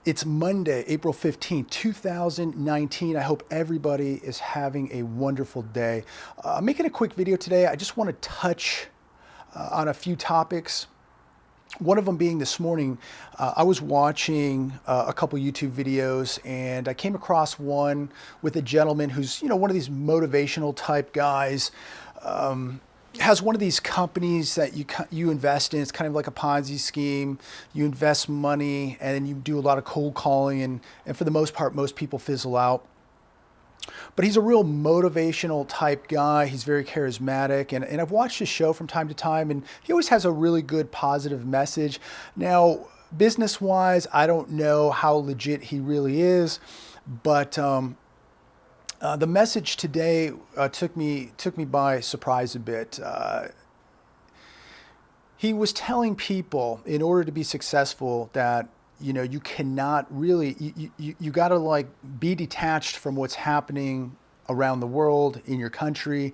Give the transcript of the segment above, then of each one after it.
It's Monday, April 15th, 2019. I hope everybody is having a wonderful day. I'm making a quick video today. I just want to touch on a few topics. One of them being this morning, I was watching a couple YouTube videos and I came across one with a gentleman who's, one of these motivational type guys. Has one of these companies that you invest in. It's kind of like a Ponzi scheme. You invest money and then you do a lot of cold calling, and for the most part, most people fizzle out. But he's a real motivational type guy. He's very charismatic, and I've watched his show from time to time, and he always has a really good positive message. Now, business-wise, I don't know how legit he really is, but the message today took me by surprise a bit. He was telling people, in order to be successful, that you cannot really, you got to like be detached from what's happening around the world, in your country.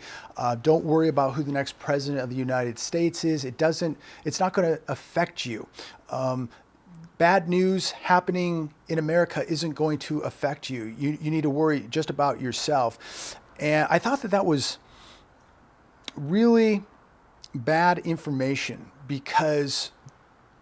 Don't worry about who the next president of the United States is. It's not going to affect you. Bad news happening in America isn't going to affect you. You need to worry just about yourself. And I thought that was really bad information, because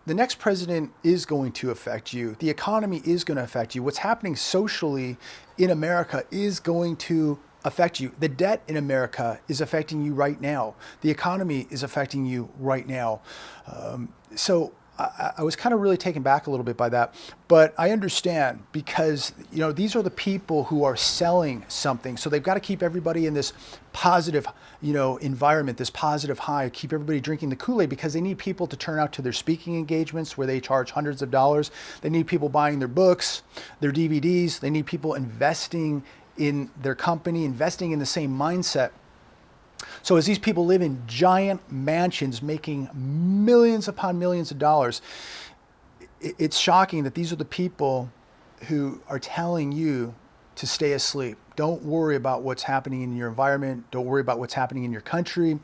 the next president is going to affect you. The economy is going to affect you. What's happening socially in America is going to affect you. The debt in America is affecting you right now. The economy is affecting you right now. So I was kind of really taken back a little bit by that, but I understand, because these are the people who are selling something, so they've got to keep everybody in this positive environment, this positive high, keep everybody drinking the Kool-Aid, because they need people to turn out to their speaking engagements where they charge hundreds of dollars. They need people buying their books, their DVDs. They need people investing in their company, investing in the same mindset. So as these people live in giant mansions making millions upon millions of dollars, it's shocking that these are the people who are telling you to stay asleep. Don't worry about what's happening in your environment. Don't worry about what's happening in your country,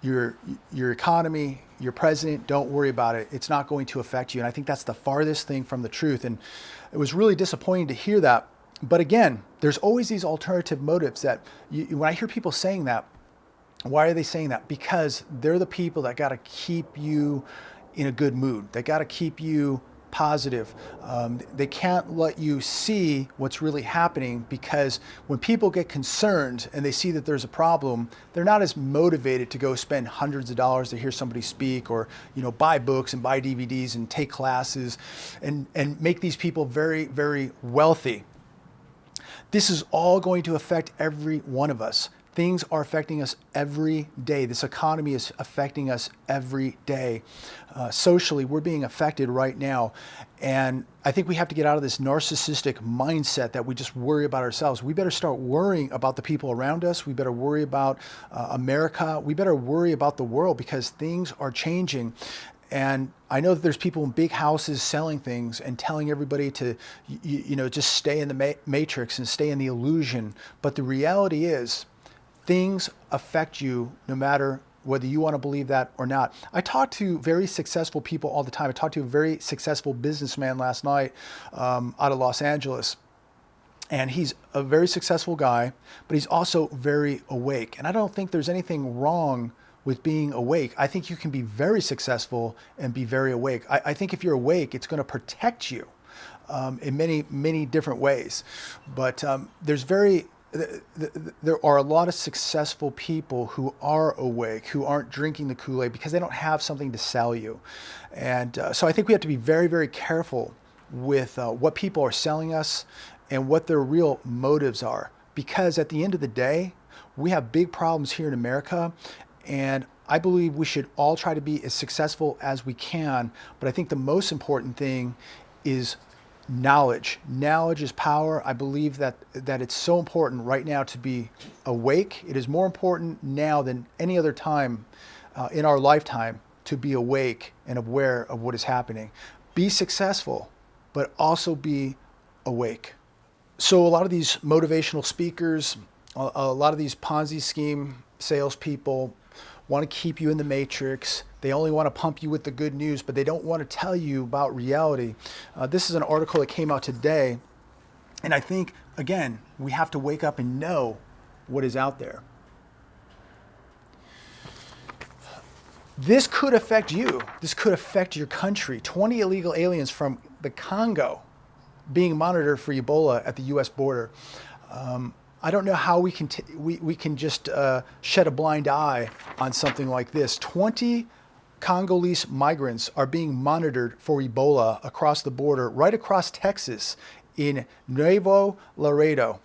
your economy, your president. Don't worry about it. It's not going to affect you. And I think that's the farthest thing from the truth. And it was really disappointing to hear that. But again, there's always these alternative motives that when I hear people saying that, why are they saying that? Because they're the people that got to keep you in a good mood. They got to keep you positive. They can't let you see what's really happening, because when people get concerned and they see that there's a problem, they're not as motivated to go spend hundreds of dollars to hear somebody speak, or buy books and buy DVDs and take classes and make these people very, very wealthy. This is all going to affect every one of us. Things are affecting us every day. This economy is affecting us every day. Socially, we're being affected right now. And I think we have to get out of this narcissistic mindset that we just worry about ourselves. We better start worrying about the people around us. We better worry about America. We better worry about the world, because things are changing. And I know that there's people in big houses selling things and telling everybody to, just stay in the matrix and stay in the illusion. But the reality is, things affect you no matter whether you want to believe that or not. I talk to very successful people all the time. I talked to a very successful businessman last night out of Los Angeles. And he's a very successful guy, but he's also very awake. And I don't think there's anything wrong with being awake. I think you can be very successful and be very awake. I think if you're awake, it's going to protect you in many, many different ways. But there are a lot of successful people who are awake, who aren't drinking the Kool-Aid, because they don't have something to sell you. And so I think we have to be very, very careful with what people are selling us and what their real motives are. Because at the end of the day, we have big problems here in America, and I believe we should all try to be as successful as we can. But I think the most important thing is knowledge. Knowledge is power. I believe that it's so important right now to be awake. It is more important now than any other time in our lifetime to be awake and aware of what is happening. Be successful, but also be awake. So a lot of these motivational speakers, a lot of these Ponzi scheme salespeople want to keep you in the matrix. They only want to pump you with the good news, but they don't want to tell you about reality. This is an article that came out today. And I think, again, we have to wake up and know what is out there. This could affect you. This could affect your country. 20 illegal aliens from the Congo being monitored for Ebola at the U.S. border. I don't know how we can just shed a blind eye on something like this. 20 Congolese migrants are being monitored for Ebola across the border, right across Texas in Nuevo Laredo.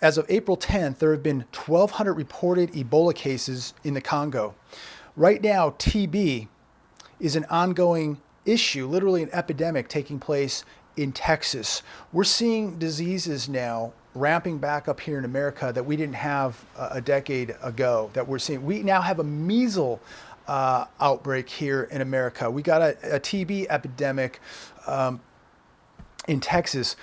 As of April 10th, there have been 1,200 reported Ebola cases in the Congo. Right now, TB is an ongoing issue, literally an epidemic taking place in Texas. We're seeing diseases now ramping back up here in America that we didn't have a decade ago, that we're seeing. We now have a measles outbreak here in America. We got a TB epidemic in Texas.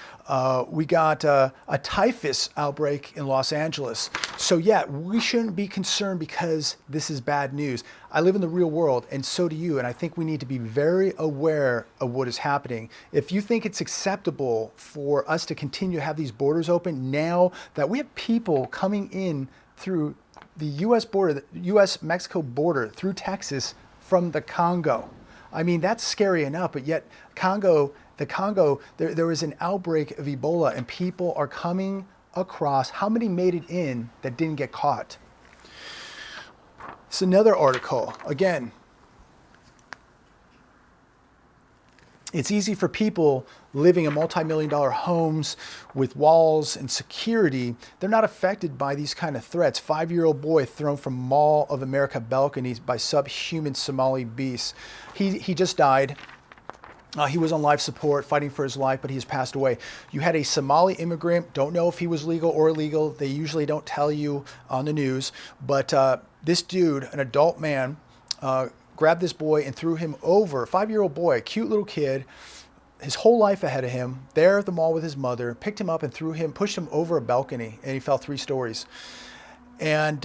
We got a typhus outbreak in Los Angeles. So yeah, we shouldn't be concerned because this is bad news. I live in the real world, and so do you, and I think we need to be very aware of what is happening. If you think it's acceptable for us to continue to have these borders open now that we have people coming in through the U.S. border, the U.S.-Mexico border through Texas from the Congo. I mean, that's scary enough, but yet the Congo, there is an outbreak of Ebola and people are coming across. How many made it in that didn't get caught? It's another article. Again, it's easy for people living in multi-million-dollar homes with walls and security. They're not affected by these kind of threats. 5-year-old boy thrown from Mall of America balconies by subhuman Somali beasts. He just died. He was on life support, fighting for his life, but he has passed away. You had a Somali immigrant. Don't know if he was legal or illegal. They usually don't tell you on the news. But this dude, an adult man, grabbed this boy and threw him over. 5-year-old boy, cute little kid, his whole life ahead of him, there at the mall with his mother, picked him up and pushed him over a balcony, and he fell 3 stories. And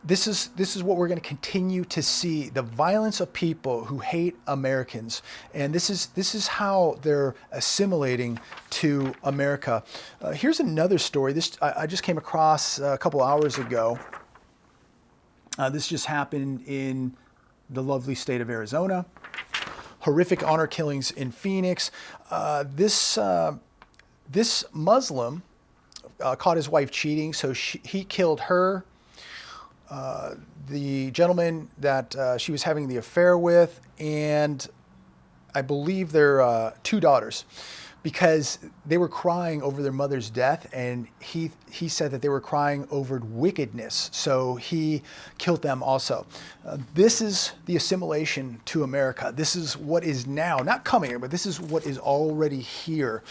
this is what we're going to continue to see, the violence of people who hate Americans. And this is how they're assimilating to America. Here's another story. I just came across a couple hours ago. This just happened in the lovely state of Arizona. Horrific honor killings in Phoenix. This Muslim caught his wife cheating, so he killed her. The gentleman that she was having the affair with, and I believe their 2 daughters, because they were crying over their mother's death, and he said that they were crying over wickedness, so he killed them also. This is the assimilation to America. This is what is now, not coming here, but this is what is already here.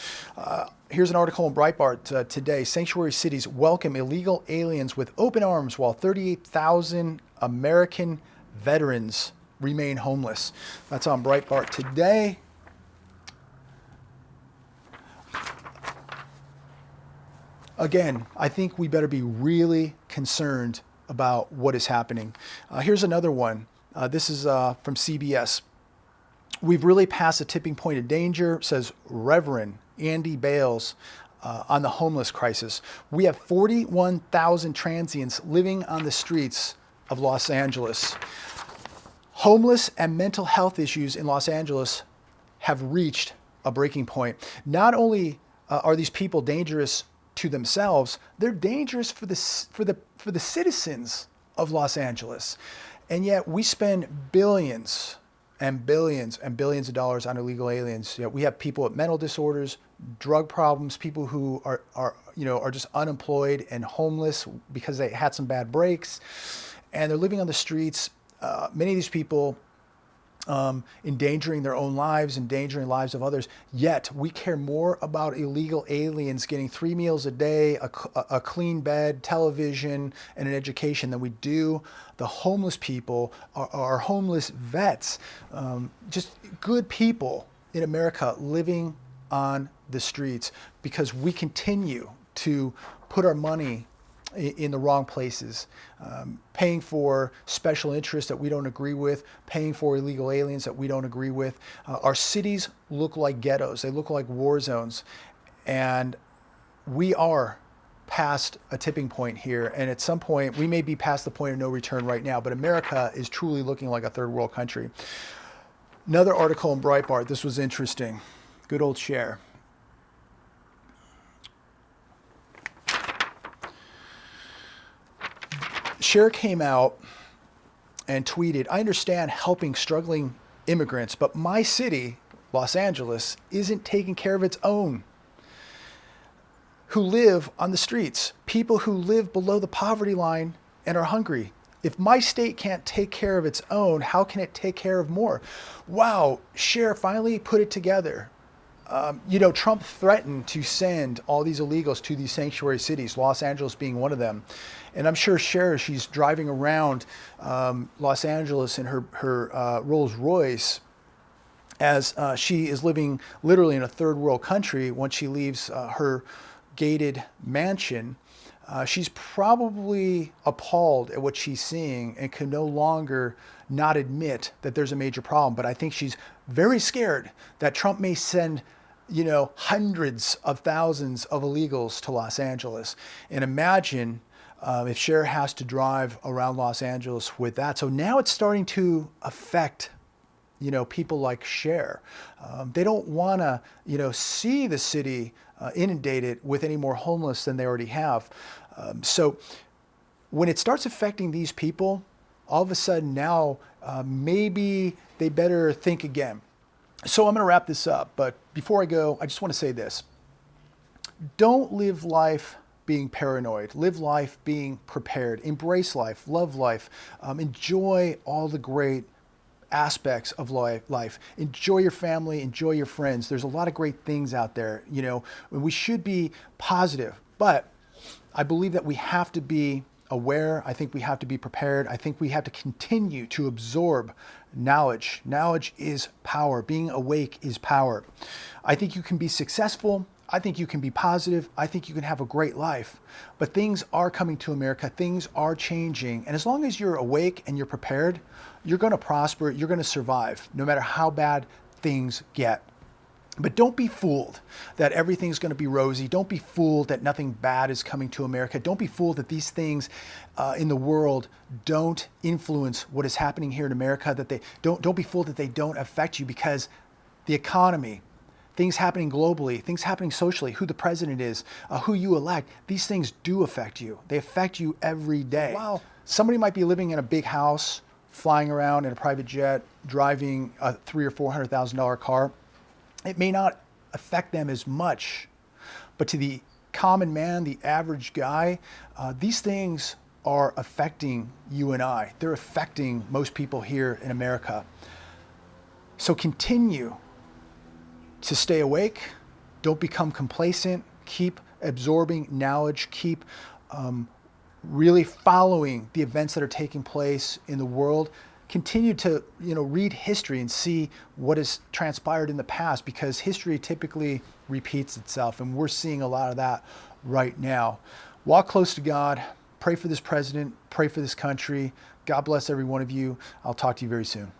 Here's an article in Breitbart today. Sanctuary cities welcome illegal aliens with open arms while 38,000 American veterans remain homeless. That's on Breitbart today. Again, I think we better be really concerned about what is happening. Here's another one. This is from CBS. We've really passed a tipping point of danger, says Reverend Andy Bales on the homeless crisis. We have 41,000 transients living on the streets of Los Angeles. Homeless and mental health issues in Los Angeles have reached a breaking point. Not only are these people dangerous to themselves, they're dangerous for the citizens of Los Angeles. And yet we spend billions and billions and billions of dollars on illegal aliens. We have people with mental disorders, drug problems, people who are just unemployed and homeless because they had some bad breaks, and they're living on the streets. Many of these people endangering their own lives, endangering lives of others. Yet we care more about illegal aliens getting 3 meals a day, a clean bed, television, and an education than we do the homeless people, our homeless vets, just good people in America living on the streets, because we continue to put our money in the wrong places, paying for special interests that we don't agree with, paying for illegal aliens that we don't agree with. Our cities look like ghettos. They look like war zones. And we are past a tipping point here. And at some point, we may be past the point of no return right now, but America is truly looking like a third world country. Another article in Breitbart. This was interesting. Good old Cher. Cher came out and tweeted, "I understand helping struggling immigrants, but my city, Los Angeles, isn't taking care of its own who live on the streets, people who live below the poverty line and are hungry. If my state can't take care of its own, how can it take care of more?" Wow, Cher finally put it together. Trump threatened to send all these illegals to these sanctuary cities, Los Angeles being one of them. And I'm sure Cher, she's driving around Los Angeles in her Rolls Royce as she is living literally in a third world country once she leaves her gated mansion. She's probably appalled at what she's seeing and can no longer not admit that there's a major problem. But I think she's very scared that Trump may send hundreds of thousands of illegals to Los Angeles. And imagine if Cher has to drive around Los Angeles with that. So now it's starting to affect, people like Cher. They don't want to, see the city inundated with any more homeless than they already have. So when it starts affecting these people, all of a sudden now maybe they better think again. So I'm going to wrap this up, but before I go, I just want to say this. Don't live life being paranoid. Live life being prepared. Embrace life. Love life. Enjoy all the great aspects of life. Enjoy your family. Enjoy your friends. There's a lot of great things out there. We should be positive, but I believe that we have to be aware. I think we have to be prepared. I think we have to continue to absorb knowledge. Knowledge is power. Being awake is power. I think you can be successful. I think you can be positive. I think you can have a great life. But things are coming to America. Things are changing. And as long as you're awake and you're prepared, you're going to prosper. You're going to survive, no matter how bad things get. But don't be fooled that everything's going to be rosy. Don't be fooled that nothing bad is coming to America. Don't be fooled that these things in the world don't influence what is happening here in America. That they don't be fooled that they don't affect you, because the economy, things happening globally, things happening socially, who the president is, who you elect, these things do affect you. They affect you every day. Wow. Somebody might be living in a big house, flying around in a private jet, driving a $300,000 or $400,000 car. It may not affect them as much, but to the common man, the average guy, these things are affecting you and I. They're affecting most people here in America. So continue to stay awake. Don't become complacent. Keep absorbing knowledge. Keep really following the events that are taking place in the world. Continue to read history and see what has transpired in the past, because history typically repeats itself, and we're seeing a lot of that right now. Walk close to God. Pray for this president. Pray for this country. God bless every one of you. I'll talk to you very soon.